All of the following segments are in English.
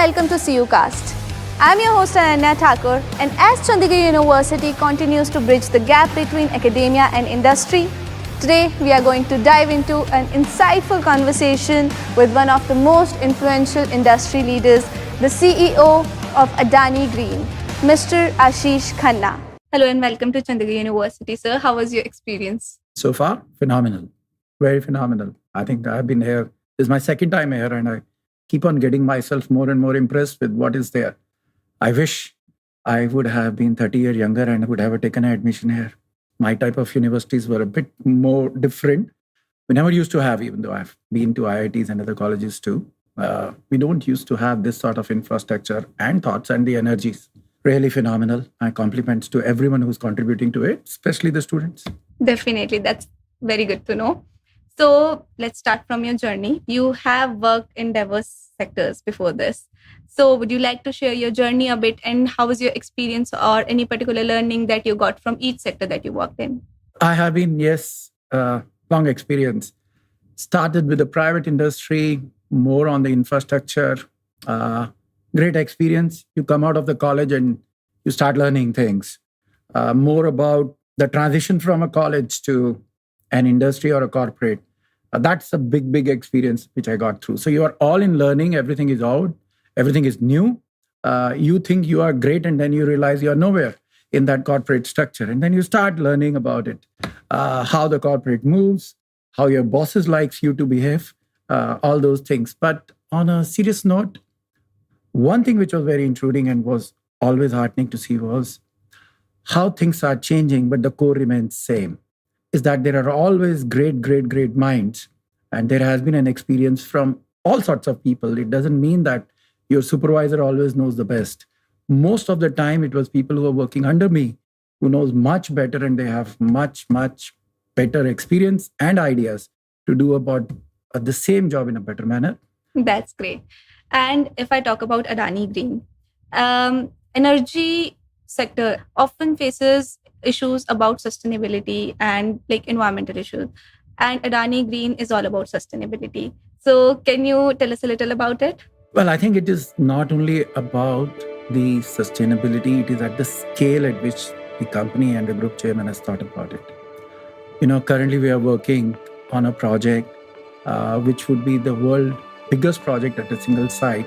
welcome to cucast. I'm your host Ananya Thakur, and as Chandigarh University continues to bridge the gap between academia and industry, today we are going to dive into an insightful conversation with one of the most influential industry leaders, the CEO of Adani Green, Mr. Ashish Khanna. Hello and welcome to Chandigarh University, sir. How was your experience? So far, phenomenal. Very phenomenal. I think I've been here. This is my second time here, and I keep on getting myself more and more impressed with what is there. I wish I would have been 30 years younger and would have taken an admission here. My type of universities were a bit more different. We never used to have, even though I've been to IITs and other colleges too, we don't used to have this sort of infrastructure and thoughts and the energies. Really phenomenal. My compliments to everyone who's contributing to it, especially the students. Definitely. That's very good to know. So let's start from your journey. You have worked in diverse sectors before this. So would you like to share your journey a bit and how was your experience or any particular learning that you got from each sector that you worked in? I have been, long experience. Started with the private industry, more on the infrastructure. Great experience. You come out of the college and you start learning things. More about the transition from a college to an industry or a corporate. That's a big experience which I got through. So you are all in learning. Everything is out. Everything is new. You think you are great and then you realize you are nowhere in that corporate structure. And then you start learning about it, how the corporate moves, how your bosses likes you to behave, all those things. But on a serious note, one thing which was very intruding and was always heartening to see was how things are changing, but the core remains same. Is that there are always great minds. And there has been an experience from all sorts of people. It doesn't mean that your supervisor always knows the best. Most of the time, it was people who are working under me who knows much better and they have much better experience and ideas to do about the same job in a better manner. That's great. And if I talk about Adani Green, energy sector often faces issues about sustainability and like environmental issues. And Adani Green is all about sustainability. So can you tell us a little about it? Well, I think it is not only about the sustainability, it is at the scale at which the company and the group chairman has thought about it. Currently we are working on a project which would be the world's biggest project at a single site.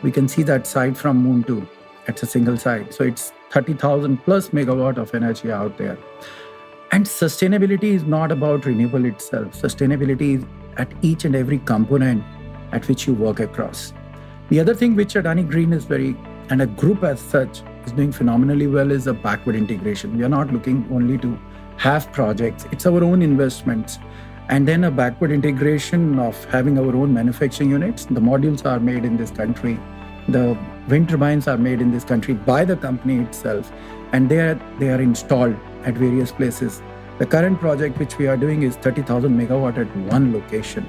We can see that site from Moon 2 at a single site. So it's 30,000 plus megawatt of energy out there. And sustainability is not about renewable itself. Sustainability is at each and every component at which you work across. The other thing which Adani Green is and a group as such is doing phenomenally well is a backward integration. We are not looking only to have projects. It's our own investments. And then a backward integration of having our own manufacturing units. The modules are made in this country. The wind turbines are made in this country by the company itself. And they are installed at various places. The current project which we are doing is 30,000 megawatt at one location.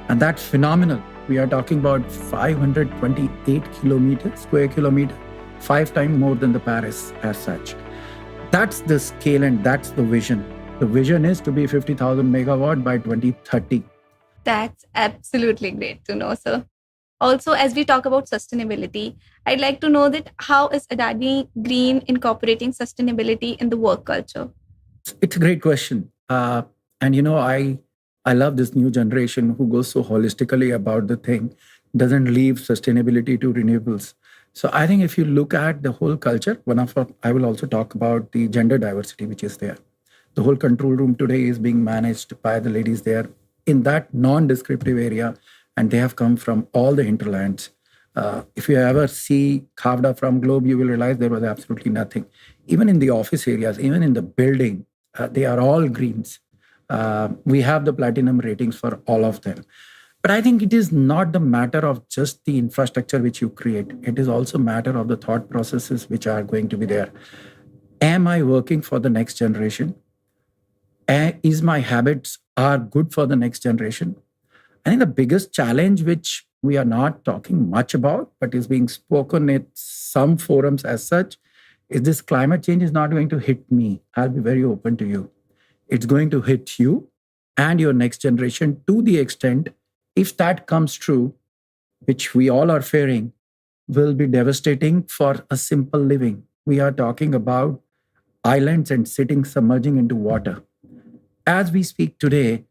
And that's phenomenal. We are talking about 528 square kilometer, 5 times more than the Paris as such. That's the scale and that's the vision. The vision is to be 50,000 megawatt by 2030. That's absolutely great to know, sir. Also, as we talk about sustainability, I'd like to know that how is Adani Green incorporating sustainability in the work culture? It's a great question. I love this new generation who goes so holistically about the thing, doesn't leave sustainability to renewables. So I think if you look at the whole culture, I will also talk about the gender diversity which is there. The whole control room today is being managed by the ladies there in that non-descriptive area, and they have come from all the hinterlands. If you ever see Khavda from Globe, you will realize there was absolutely nothing. Even in the office areas, even in the building, they are all greens. We have the platinum ratings for all of them. But I think it is not the matter of just the infrastructure which you create. It is also a matter of the thought processes which are going to be there. Am I working for the next generation? Is my habits are good for the next generation? I think the biggest challenge which we are not talking much about, but is being spoken at some forums as such, is this climate change is not going to hit me. I'll be very open to you. It's going to hit you and your next generation to the extent, if that comes true, which we all are fearing, will be devastating for a simple living. We are talking about islands and sitting submerging into water. As we speak today,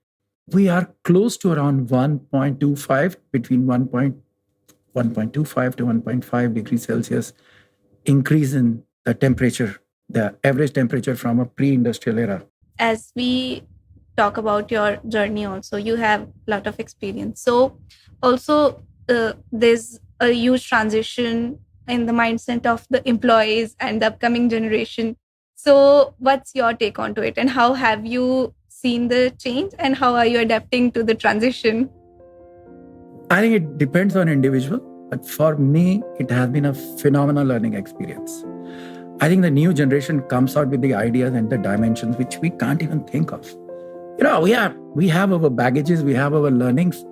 we are close to around 1.25, between 1.25 to 1.5 degrees Celsius increase in the temperature, the average temperature from a pre-industrial era. As we talk about your journey also, you have a lot of experience. So also there's a huge transition in the mindset of the employees and the upcoming generation. So what's your take onto it, and how have you seen the change, and how are you adapting to the transition? I think it depends on individual, but for me, it has been a phenomenal learning experience. I think the new generation comes out with the ideas and the dimensions which we can't even think of. We have our baggages, we have our learnings,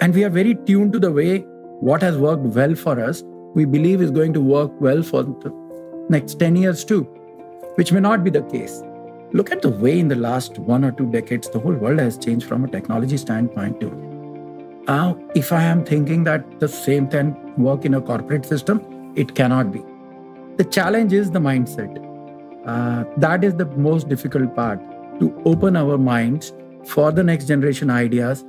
and we are very tuned to the way what has worked well for us, we believe is going to work well for the next 10 years too, which may not be the case. Look at the way in the last 1 or 2 decades, the whole world has changed from a technology standpoint too. Now, if I am thinking that the same can work in a corporate system, it cannot be. The challenge is the mindset. That is the most difficult part, to open our minds for the next generation ideas,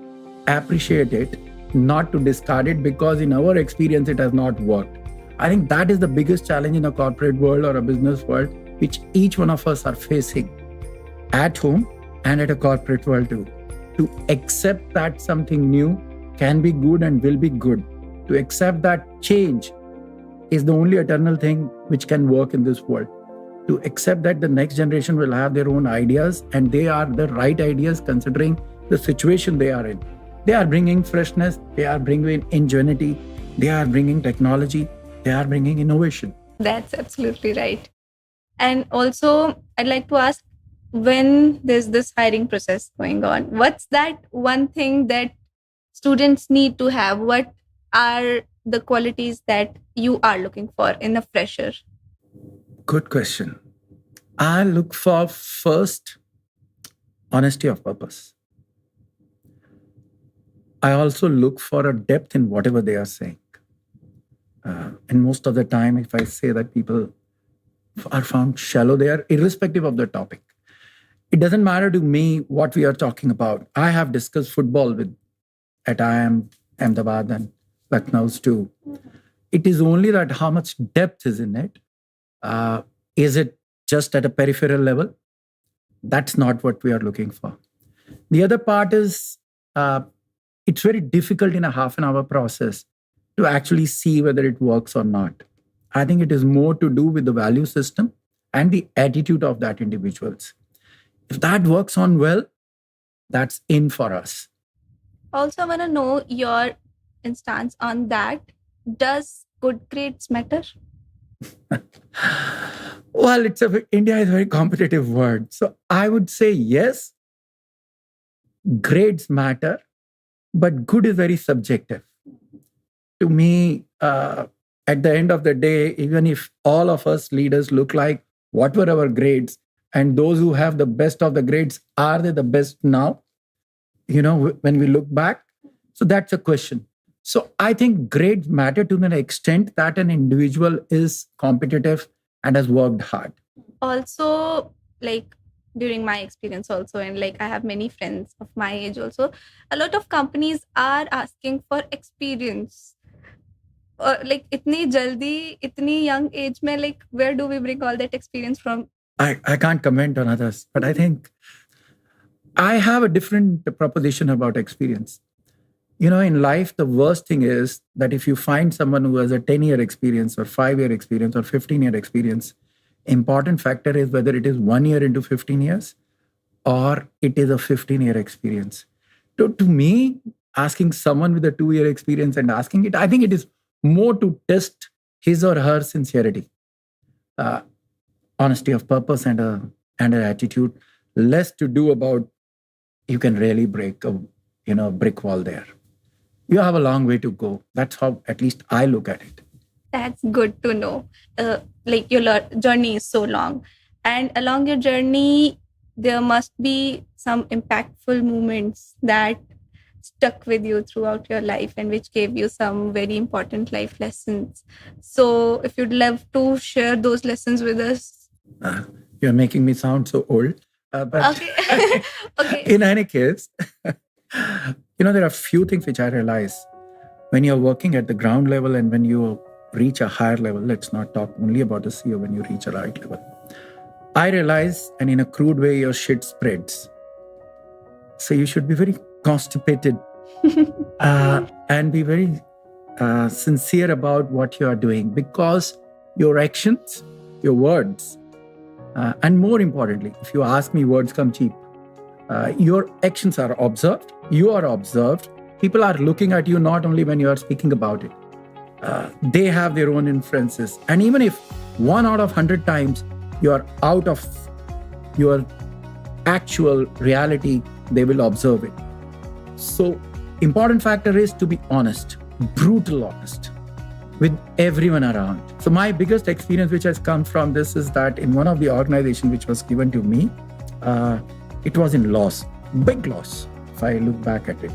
appreciate it, not to discard it because in our experience it has not worked. I think that is the biggest challenge in a corporate world or a business world, which each one of us are facing at home and at a corporate world too. To accept that something new can be good and will be good. To accept that change is the only eternal thing which can work in this world. To accept that the next generation will have their own ideas and they are the right ideas considering the situation they are in. They are bringing freshness, they are bringing ingenuity, they are bringing technology, they are bringing innovation. That's absolutely right. And also, I'd like to ask, when there's this hiring process going on, what's that one thing that students need to have? What are the qualities that you are looking for in a fresher? Good question. I look for first honesty of purpose. I also look for a depth in whatever they are saying. And most of the time, if I say that people are found shallow, they are irrespective of the topic. It doesn't matter to me what we are talking about. I have discussed football at IIM, Ahmedabad and Lucknow's too. It is only that how much depth is in it. Is it just at a peripheral level? That's not what we are looking for. The other part is it's very difficult in a half an hour process to actually see whether it works or not. I think it is more to do with the value system and the attitude of that individuals. If that works on well, that's in for us. Also, I want to know your instance on that. Does good grades matter? Well, India is a very competitive world. So I would say yes, grades matter, but good is very subjective. To me, at the end of the day, even if all of us leaders look like what were our grades, and those who have the best of the grades, are they the best now? When we look back. So that's a question. So I think grades matter to an extent that an individual is competitive and has worked hard. Also, like during my experience also, and like I have many friends of my age also, a lot of companies are asking for experience. Like itni jaldi, itni young age mein, like where do we bring all that experience from? I can't comment on others, but I think I have a different proposition about experience. In life, the worst thing is that if you find someone who has a 10-year experience or 5-year experience or 15-year experience, important factor is whether it is 1 year into 15 years or it is a 15-year experience. To me, asking someone with a 2-year experience and asking it, I think it is more to test his or her sincerity, honesty of purpose and an attitude, less to do about you can really break a brick wall there. You have a long way to go. That's how at least I look at it. That's good to know. Like your journey is so long, and along your journey, there must be some impactful moments that stuck with you throughout your life and which gave you some very important life lessons. So if you'd love to share those lessons with us. You're making me sound so old. But Okay. Okay. in any case, there are few things which I realize when you're working at the ground level and when you reach a higher level. Let's not talk only about the CEO. When you reach a right level, I realize, and in a crude way, your shit spreads. So you should be very constipated and be very sincere about what you are doing, because your actions, your words, and more importantly, if you ask me, words come cheap. Your actions are observed. You are observed. People are looking at you not only when you are speaking about it. They have their own inferences. And even if 1 out of 100 times you are out of your actual reality, they will observe it. So, important factor is to be honest, brutal honest with everyone around. So my biggest experience which has come from this is that in one of the organizations which was given to me, it was in loss, big loss, if I look back at it.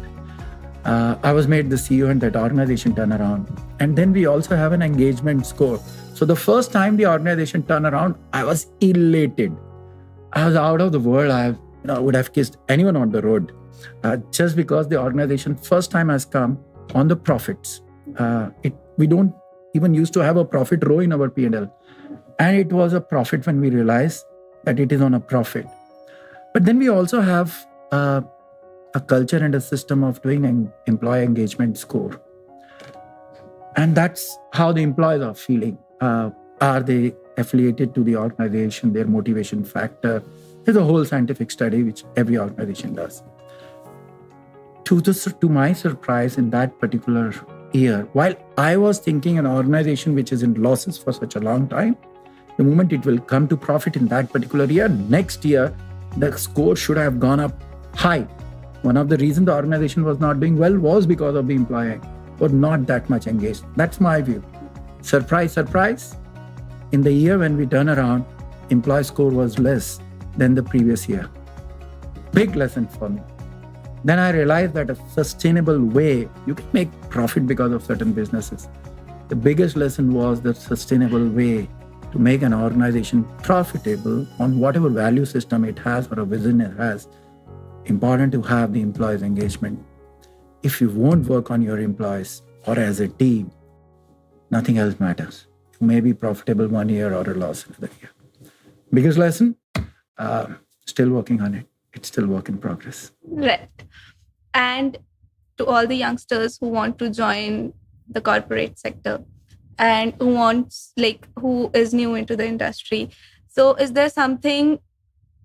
I was made the CEO and that organization turned around. And then we also have an engagement score. So the first time the organization turned around, I was elated. I was out of the world. I would have kissed anyone on the road just because the organization first time has come on the profits. We don't even used to have a profit row in our P&L. And it was a profit when we realized that it is on a profit. But then we also have a culture and a system of doing an employee engagement score. And that's how the employees are feeling. Are they affiliated to the organization, their motivation factor? There's a whole scientific study which every organization does. To my surprise, in that particular year, while I was thinking an organization which is in losses for such a long time, the moment it will come to profit in that particular year, next year, the score should have gone up high. One of the reasons the organization was not doing well was because of the employee were not that much engaged. That's my view. Surprise, surprise. In the year when we turn around, employee score was less than the previous year. Big lesson for me. Then I realized that a sustainable way, you can make profit because of certain businesses. The biggest lesson was the sustainable way to make an organization profitable on whatever value system it has or a vision it has. Important to have the employees' engagement. If you won't work on your employees or as a team, nothing else matters. You may be profitable 1 year or a loss another year. Biggest lesson, still working on it. It's still work in progress. Right. And to all the youngsters who want to join the corporate sector and who is new into the industry. So is there something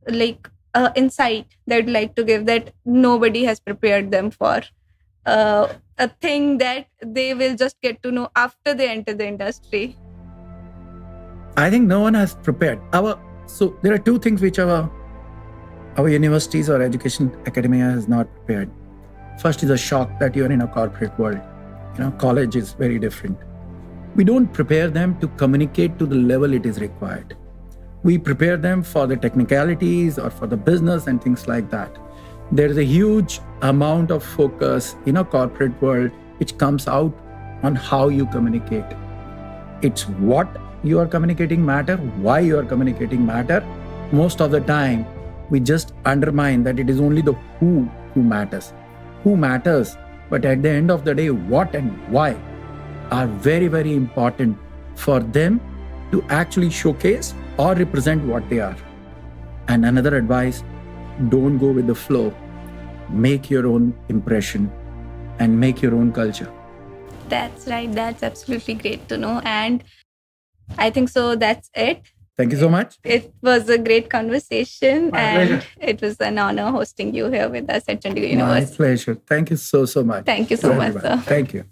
like insight that you'd like to give that nobody has prepared them for? A thing that they will just get to know after they enter the industry? I think no one has prepared. So there are two things which our universities or education academia has not prepared. First is a shock that you're in a corporate world. College is very different. We don't prepare them to communicate to the level it is required. We prepare them for the technicalities or for the business and things like that. There is a huge amount of focus in a corporate world which comes out on how you communicate. It's what you are communicating matter, why you are communicating matter. Most of the time, we just undermine that it is only the who matters. Who matters, but at the end of the day, what and why are very, very important for them to actually showcase or represent what they are. And another advice, don't go with the flow. Make your own impression and make your own culture. That's right. That's absolutely great to know. And I think so that's it. Thank you so much. It was a great conversation. My and pleasure. It was an honor hosting you here with us at Chandigarh University. My pleasure. Thank you so much. Thank you so much, everybody. sir. Thank you.